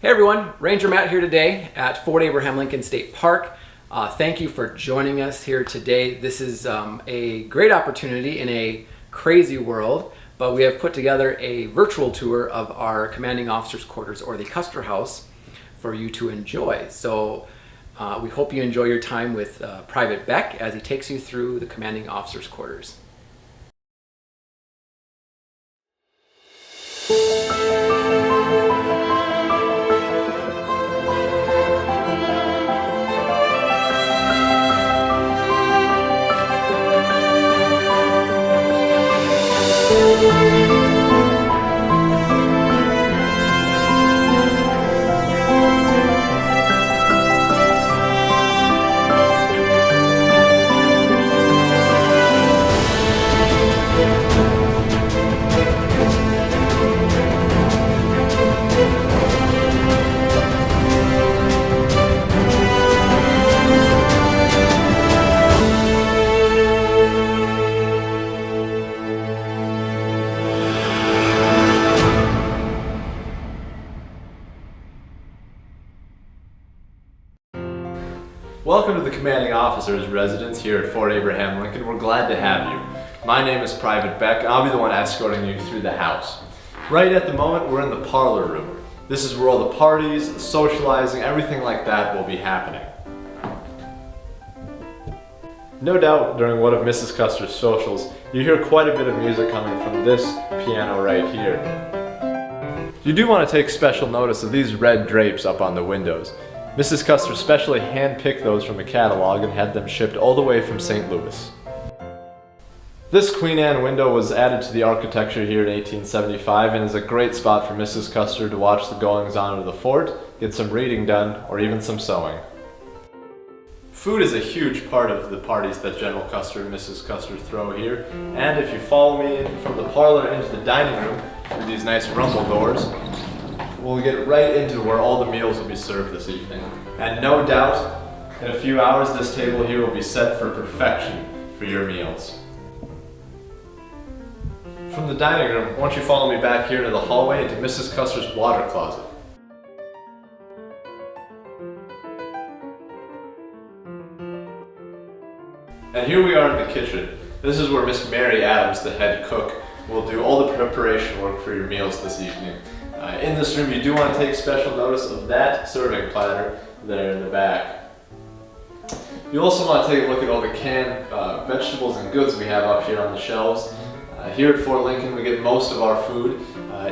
Hey everyone, Ranger Matt here today at Fort Abraham Lincoln State Park. Thank you for joining us here today. This is a great opportunity in a crazy world, but we have put together a virtual tour of our commanding officer's quarters, or the Custer House, for you to enjoy. So we hope you enjoy your time with Private Beck as he takes you through the commanding officer's quarters. Welcome to the Commanding Officer's residence here at Fort Abraham Lincoln. We're glad to have you. My name is Private Beck, and I'll be the one escorting you through the house. Right at the moment, we're in the parlor room. This is where all the parties, the socializing, everything like that will be happening. No doubt, during one of Mrs. Custer's socials, you hear quite a bit of music coming from this piano right here. You do want to take special notice of these red drapes up on the windows. Mrs. Custer specially hand-picked those from a catalog and had them shipped all the way from St. Louis. This Queen Anne window was added to the architecture here in 1875 and is a great spot for Mrs. Custer to watch the goings-on of the fort, get some reading done, or even some sewing. Food is a huge part of the parties that General Custer and Mrs. Custer throw here, and if you follow me from the parlor into the dining room through these nice rumble doors, we'll get right into where all the meals will be served this evening. And no doubt, in a few hours, this table here will be set for perfection for your meals. From the dining room, why don't you follow me back here into the hallway into Mrs. Custer's water closet. And here we are in the kitchen. This is where Miss Mary Adams, the head cook, will do all the preparation work for your meals this evening. In this room, you do want to take special notice of that serving platter there in the back. You also want to take a look at all the canned vegetables and goods we have up here on the shelves. Here at Fort Lincoln, we get most of our food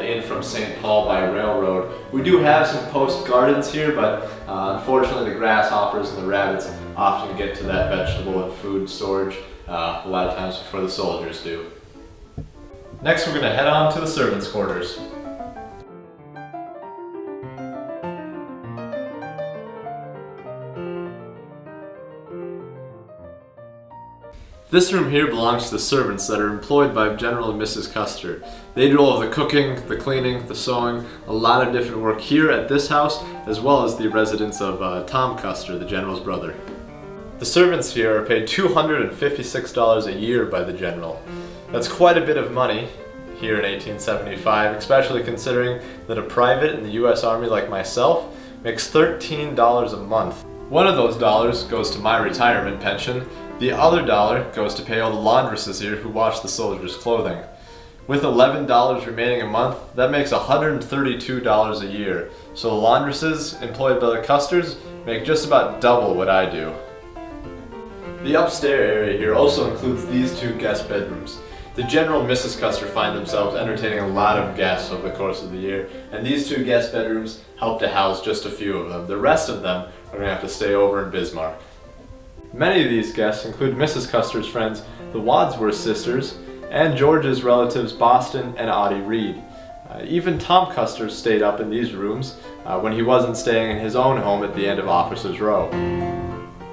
in from St. Paul by railroad. We do have some post gardens here, but unfortunately the grasshoppers and the rabbits often get to that vegetable and food storage a lot of times before the soldiers do. Next, we're going to head on to the servants' quarters. This room here belongs to the servants that are employed by General and Mrs. Custer. They do all of the cooking, the cleaning, the sewing, a lot of different work here at this house, as well as the residence of Tom Custer, the General's brother. The servants here are paid $256 a year by the General. That's quite a bit of money here in 1875, especially considering that a private in the U.S. Army like myself makes $13 a month. One of those dollars goes to my retirement pension. The other dollar goes to pay all the laundresses here who wash the soldiers' clothing. With $11 remaining a month, that makes $132 a year. So the laundresses employed by the Custers make just about double what I do. The upstairs area here also includes these two guest bedrooms. The General and Mrs. Custer find themselves entertaining a lot of guests over the course of the year, and these two guest bedrooms help to house just a few of them. The rest of them are going to have to stay over in Bismarck. Many of these guests include Mrs. Custer's friends, the Wadsworth sisters, and George's relatives Boston and Audie Reed. Even Tom Custer stayed up in these rooms when he wasn't staying in his own home at the end of Officers' Row.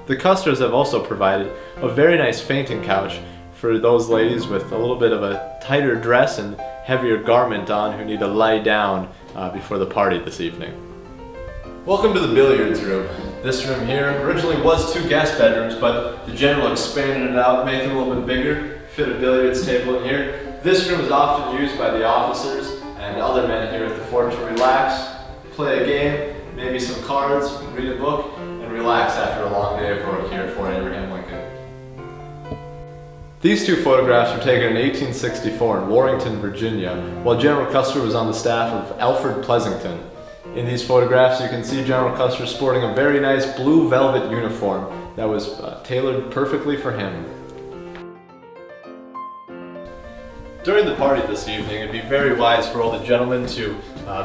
The Custers have also provided a very nice fainting couch for those ladies with a little bit of a tighter dress and heavier garment on who need to lie down before the party this evening. Welcome to the billiards room. This room here originally was two guest bedrooms, but the General expanded it out, making it a little bit bigger, fit a billiards table in here. This room is often used by the officers and other men here at the fort to relax, play a game, maybe some cards, read a book, and relax after a long day of work here at Fort Abraham Lincoln. These two photographs were taken in 1864 in Warrenton, Virginia, while General Custer was on the staff of Alfred Pleasonton. In these photographs, you can see General Custer sporting a very nice blue velvet uniform that was tailored perfectly for him. During the party this evening, it'd be very wise for all the gentlemen to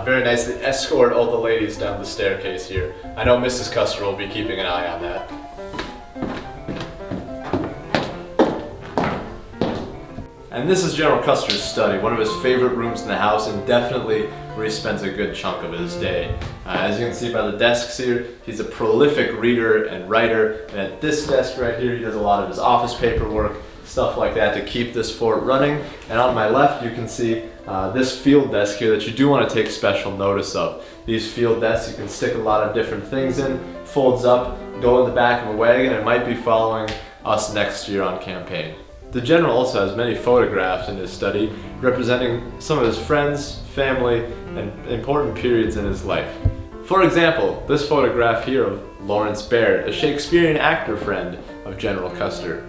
very nicely escort all the ladies down the staircase here. I know Mrs. Custer will be keeping an eye on that. And this is General Custer's study, one of his favorite rooms in the house, and definitely where he spends a good chunk of his day. As you can see by the desks here, he's a prolific reader and writer, and at this desk right here, he does a lot of his office paperwork, stuff like that to keep this fort running. And on my left, you can see this field desk here that you do want to take special notice of. These field desks, you can stick a lot of different things in, folds up, go in the back of a wagon, and might be following us next year on campaign. The general also has many photographs in his study representing some of his friends, family, and important periods in his life. For example, this photograph here of Lawrence Baird, a Shakespearean actor friend of General Custer.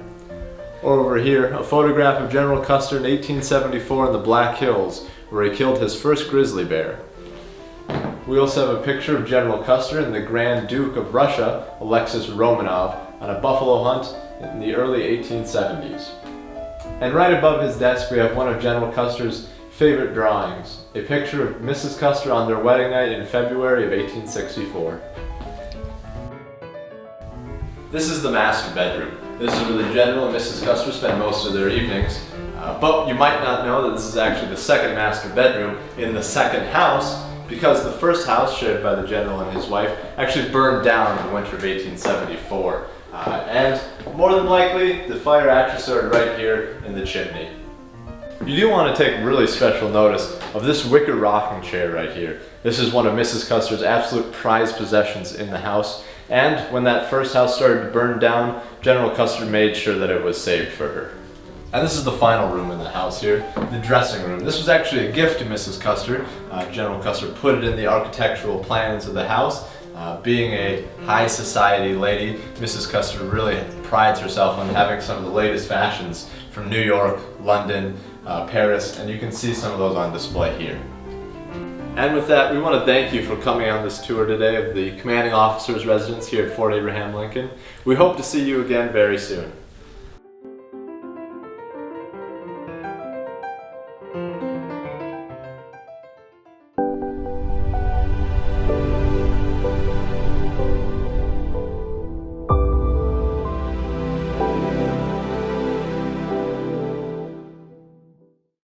Or over here, a photograph of General Custer in 1874 in the Black Hills, where he killed his first grizzly bear. We also have a picture of General Custer and the Grand Duke of Russia, Alexis Romanov, on a buffalo hunt in the early 1870s. And right above his desk we have one of General Custer's favorite drawings, a picture of Mrs. Custer on their wedding night in February of 1864. This is the master bedroom. This is where the General and Mrs. Custer spend most of their evenings. But you might not know that this is actually the second master bedroom in the second house, because the first house, shared by the General and his wife, actually burned down in the winter of 1874. And more than likely, the fire actually started right here in the chimney. You do want to take really special notice of this wicker rocking chair right here. This is one of Mrs. Custer's absolute prized possessions in the house, and when that first house started to burn down, General Custer made sure that it was saved for her. And this is the final room in the house here, the dressing room. This was actually a gift to Mrs. Custer. General Custer put it in the architectural plans of the house. Being a high society lady, Mrs. Custer really prides herself on having some of the latest fashions from New York, London, Paris, and you can see some of those on display here. And with that, we want to thank you for coming on this tour today of the Commanding Officer's residence here at Fort Abraham Lincoln. We hope to see you again very soon.